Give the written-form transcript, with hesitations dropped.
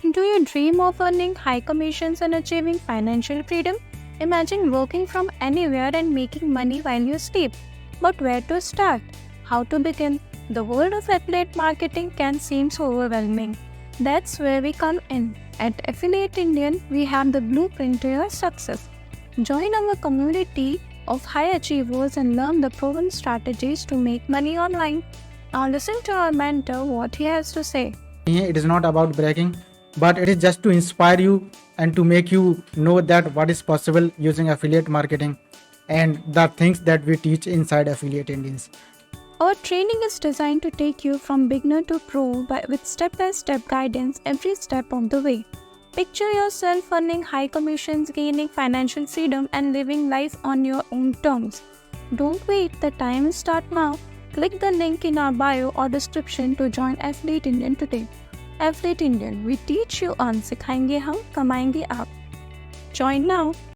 Do you dream of earning high commissions and achieving financial freedom? Imagine working from anywhere and making money while you sleep. But where to start? How to begin? The world of affiliate marketing can seem so overwhelming. That's where we come in. At Affiliate Indian, we have the blueprint to your success. Join our community of high achievers and learn the proven strategies to make money online. Now listen to our mentor what he has to say. It is not about bragging, but it is just to inspire you and to make you know that what is possible using affiliate marketing and the things that we teach inside Affiliate Indians. Our training is designed to take you from beginner to pro with step-by-step guidance every step of the way. Picture yourself earning high commissions, gaining financial freedom, and living life on your own terms. Don't wait, the time is start now. Click the link in our bio or description to join Affiliate Indian today. Affiliate Indian, we teach you on, सिखाएंगे हम, कमाएंगे आप. Join now.